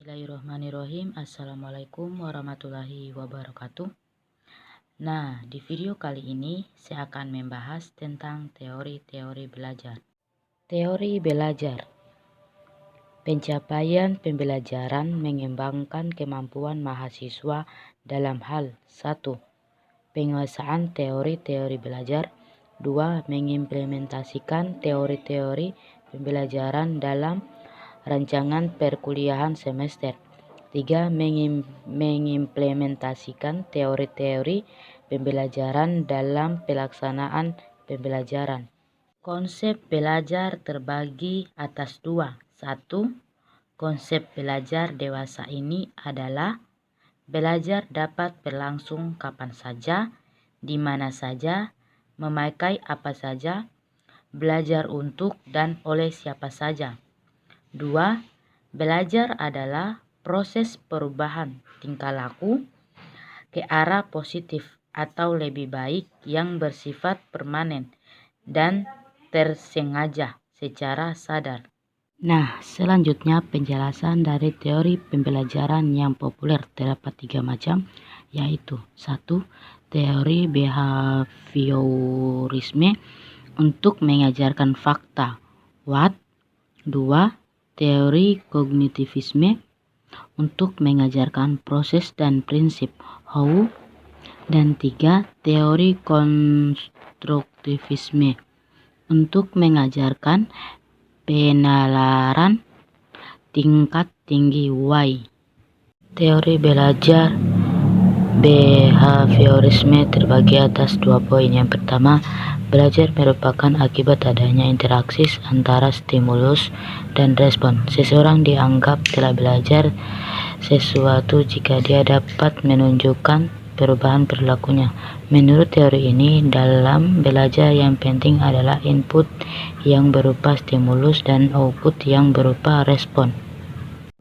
Bismillahirrahmanirrahim. Assalamualaikum warahmatullahi wabarakatuh. Nah, di video kali ini saya akan membahas tentang teori-teori belajar. Teori belajar. Pencapaian pembelajaran mengembangkan kemampuan mahasiswa dalam hal 1. Penguasaan teori-teori belajar. 2. Mengimplementasikan teori-teori pembelajaran dalam rancangan perkuliahan semester. 3. Mengimplementasikan teori-teori pembelajaran dalam pelaksanaan pembelajaran. Konsep belajar terbagi atas 2. 1. Konsep belajar dewasa ini adalah belajar dapat berlangsung kapan saja, di mana saja, memakai apa saja, belajar untuk dan oleh siapa saja. 2. Belajar adalah proses perubahan tingkah laku ke arah positif atau lebih baik yang bersifat permanen dan tersengaja secara sadar. Nah, selanjutnya penjelasan dari teori pembelajaran yang populer terdapat 3 macam, yaitu 1. Teori behaviorisme untuk mengajarkan fakta, what. 2. Teori kognitivisme untuk mengajarkan proses dan prinsip, how. Dan 3. Teori konstruktivisme untuk mengajarkan penalaran tingkat tinggi, why. Teori belajar behaviorisme terbagi atas 2 poin. Yang pertama, belajar merupakan akibat adanya interaksi antara stimulus dan respon. Seseorang dianggap telah belajar sesuatu jika dia dapat menunjukkan perubahan perilakunya. Menurut teori ini, dalam belajar yang penting adalah input yang berupa stimulus dan output yang berupa respon.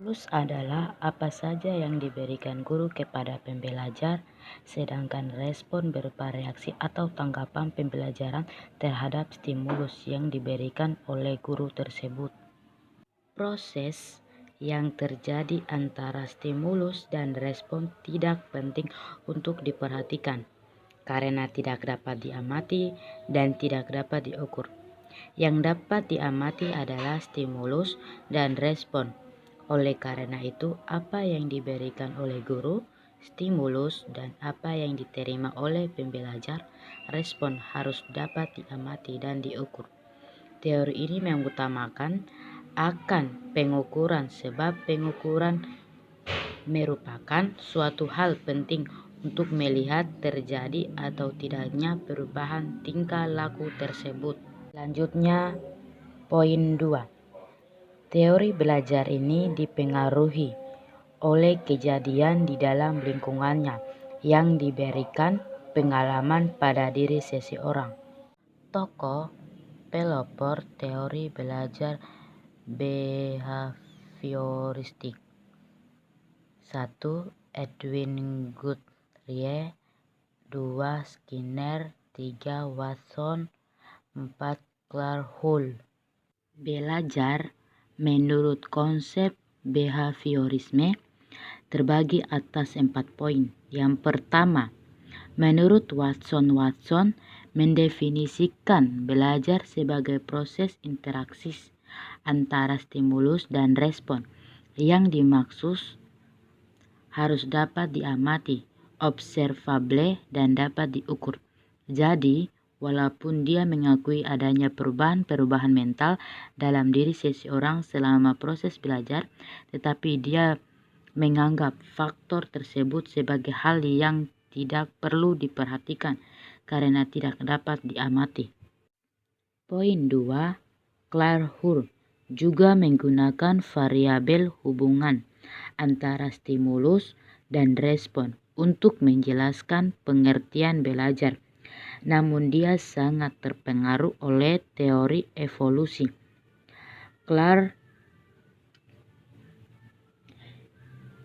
Stimulus adalah apa saja yang diberikan guru kepada pembelajar, sedangkan respon berupa reaksi atau tanggapan pembelajaran terhadap stimulus yang diberikan oleh guru tersebut. Proses yang terjadi antara stimulus dan respon tidak penting untuk diperhatikan karena tidak dapat diamati dan tidak dapat diukur. Yang dapat diamati adalah stimulus dan respon. Oleh karena itu, apa yang diberikan oleh guru, stimulus, dan apa yang diterima oleh pembelajar, respon, harus dapat diamati dan diukur. Teori ini mengutamakan akan pengukuran sebab pengukuran merupakan suatu hal penting untuk melihat terjadi atau tidaknya perubahan tingkah laku tersebut. Selanjutnya, poin 2. Teori belajar ini dipengaruhi oleh kejadian di dalam lingkungannya yang diberikan pengalaman pada diri seseorang. Tokoh pelopor teori belajar behavioristik. 1. Edwin Guthrie. 2. Skinner. 3. Watson. 4. Clark Hull. Belajar menurut konsep behaviorisme terbagi atas 4 poin. Yang pertama, menurut Watson mendefinisikan belajar sebagai proses interaksi antara stimulus dan respon yang dimaksud harus dapat diamati, observable, dan dapat diukur. Jadi, walaupun dia mengakui adanya perubahan mental dalam diri seseorang selama proses belajar, tetapi dia menganggap faktor tersebut sebagai hal yang tidak perlu diperhatikan karena tidak dapat diamati. Poin 2. Clark Hull juga menggunakan variabel hubungan antara stimulus dan respon untuk menjelaskan pengertian belajar. Namun dia sangat terpengaruh oleh teori evolusi.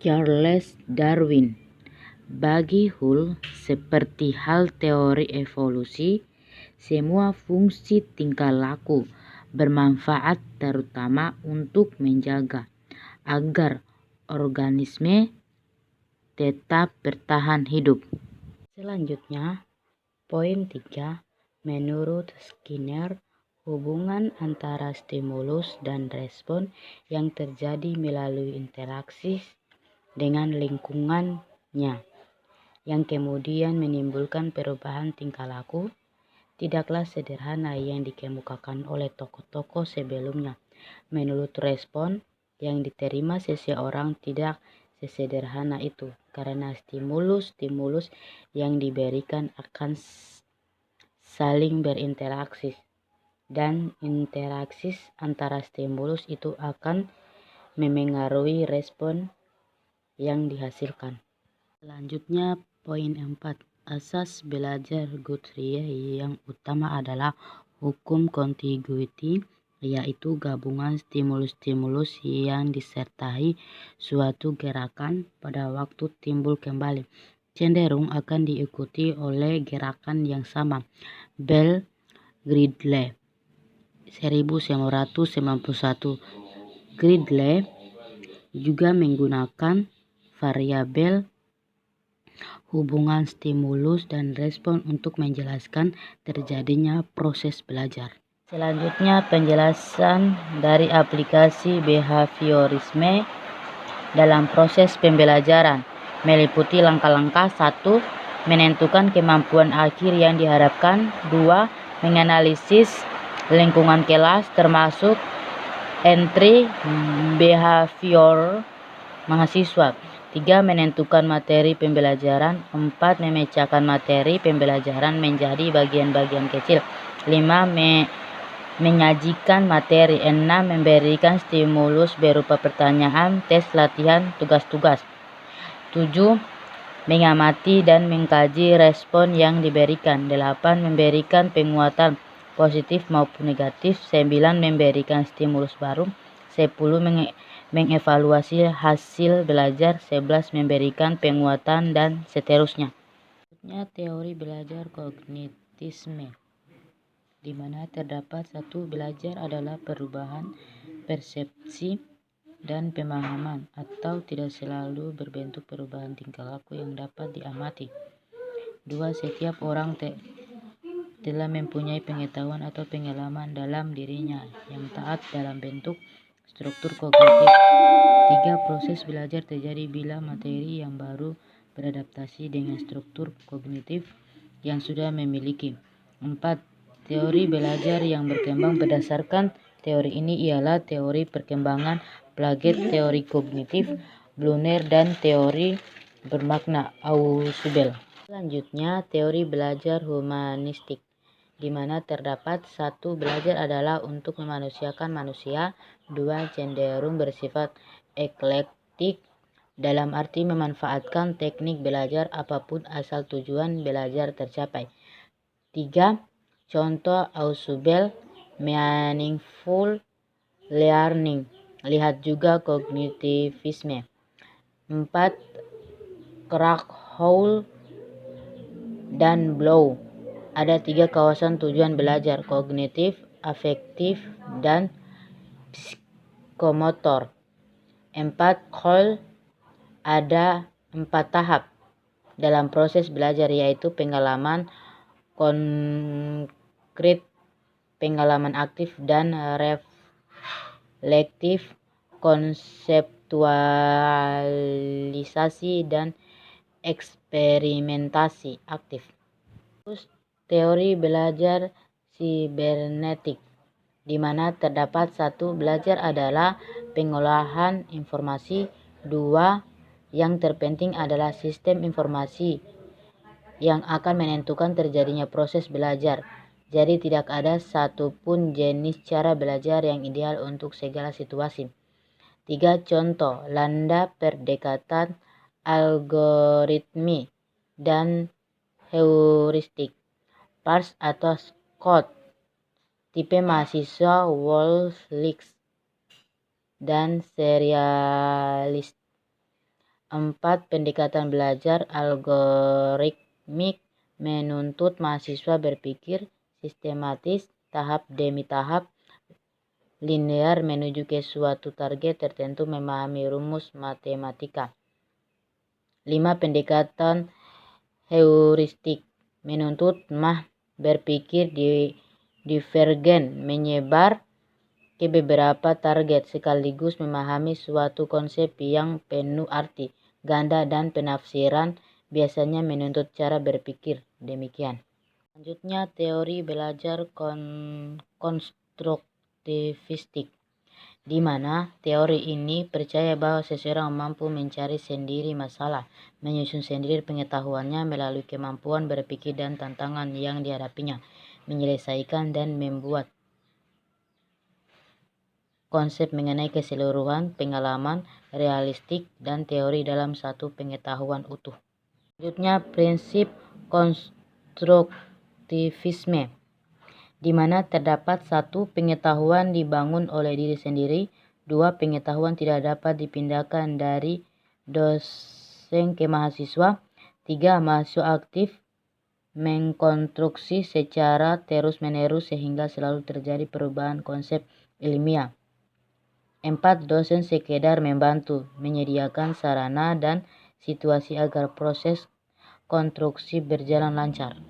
Charles Darwin. Bagi Hull, seperti hal teori evolusi, semua fungsi tingkah laku bermanfaat terutama untuk menjaga agar organisme tetap bertahan hidup. Selanjutnya, poin 3, menurut Skinner, hubungan antara stimulus dan respon yang terjadi melalui interaksi dengan lingkungannya, yang kemudian menimbulkan perubahan tingkah laku, tidaklah sederhana yang dikemukakan oleh tokoh-tokoh sebelumnya. Menurut respon yang diterima seseorang tidak sesederhana itu, karena stimulus-stimulus yang diberikan akan saling berinteraksi, dan interaksi antara stimulus itu akan memengaruhi respon yang dihasilkan. Selanjutnya, poin 4, asas belajar Guthrie yang utama adalah hukum contiguity, yaitu gabungan stimulus-stimulus yang disertai suatu gerakan pada waktu timbul kembali cenderung akan diikuti oleh gerakan yang sama. Bell Gridley 1991. Gridley juga menggunakan variabel hubungan stimulus dan respon untuk menjelaskan terjadinya proses belajar. Selanjutnya, penjelasan dari aplikasi behaviorisme dalam proses pembelajaran meliputi langkah-langkah. 1. Menentukan kemampuan akhir yang diharapkan. 2. Menganalisis lingkungan kelas termasuk entry behavior mahasiswa. 3. Menentukan materi pembelajaran. 4. Memecahkan materi pembelajaran menjadi bagian-bagian kecil. 5. Menyajikan materi. 6. Memberikan stimulus berupa pertanyaan, tes, latihan, tugas-tugas. 7. Mengamati dan mengkaji respon yang diberikan. 8. Memberikan penguatan positif maupun negatif. 9. Memberikan stimulus baru. 10. Mengevaluasi hasil belajar. 11. Memberikan penguatan dan seterusnya. Selanjutnya, teori belajar kognitisme, di mana terdapat 1. Belajar adalah perubahan persepsi dan pemahaman, atau tidak selalu berbentuk perubahan tingkah laku yang dapat diamati. 2. Setiap orang telah mempunyai pengetahuan atau pengalaman dalam dirinya yang taat dalam bentuk struktur kognitif. 3. Proses belajar terjadi bila materi yang baru beradaptasi dengan struktur kognitif yang sudah memiliki. 4. Teori belajar yang berkembang berdasarkan teori ini ialah teori perkembangan Piaget, teori kognitif Brunner, dan teori bermakna Ausubel. Selanjutnya, teori belajar humanistik, di mana terdapat 1. Belajar adalah untuk memanusiakan manusia. 2. Cenderung bersifat eklektik, dalam arti memanfaatkan teknik belajar apapun asal tujuan belajar tercapai. 3. Contoh Ausubel, meaningful learning. Lihat juga kognitivisme. 4. Krathwohl dan Blow. Ada 3 kawasan tujuan belajar: kognitif, afektif, dan psikomotor. 4. Cole ada 4 tahap dalam proses belajar, yaitu pengalaman konkret, pengalaman aktif dan reflektif, konseptualisasi, dan eksperimentasi aktif. Terus, teori belajar sibernetik, di mana terdapat 1. Belajar adalah pengolahan informasi. 2. Yang terpenting adalah sistem informasi yang akan menentukan terjadinya proses belajar. Jadi tidak ada satupun jenis cara belajar yang ideal untuk segala situasi. 3. Contoh lambda, pendekatan algoritmi, dan heuristik. Pars atau Scott, tipe mahasiswa Wolf-Lix, dan serialis. 4. Pendekatan belajar algoritmik menuntut mahasiswa berpikir sistematis, tahap demi tahap, linear menuju ke suatu target tertentu, memahami rumus matematika. 5. Pendekatan heuristik menuntut berpikir divergen, menyebar ke beberapa target sekaligus memahami suatu konsep yang penuh arti ganda dan penafsiran biasanya menuntut cara berpikir demikian. Selanjutnya, teori belajar konstruktivistik, di mana teori ini percaya bahwa seseorang mampu mencari sendiri masalah, menyusun sendiri pengetahuannya melalui kemampuan berpikir dan tantangan yang dihadapinya, menyelesaikan dan membuat konsep mengenai keseluruhan pengalaman realistik dan teori dalam satu pengetahuan utuh. Selanjutnya, prinsip konstruktivisme, di mana terdapat 1. Pengetahuan dibangun oleh diri sendiri. 2. Pengetahuan tidak dapat dipindahkan dari dosen ke mahasiswa. 3. Mahasiswa aktif mengkonstruksi secara terus-menerus sehingga selalu terjadi perubahan konsep ilmiah. 4. Dosen sekedar membantu, menyediakan sarana dan situasi agar proses konstruksi berjalan lancar.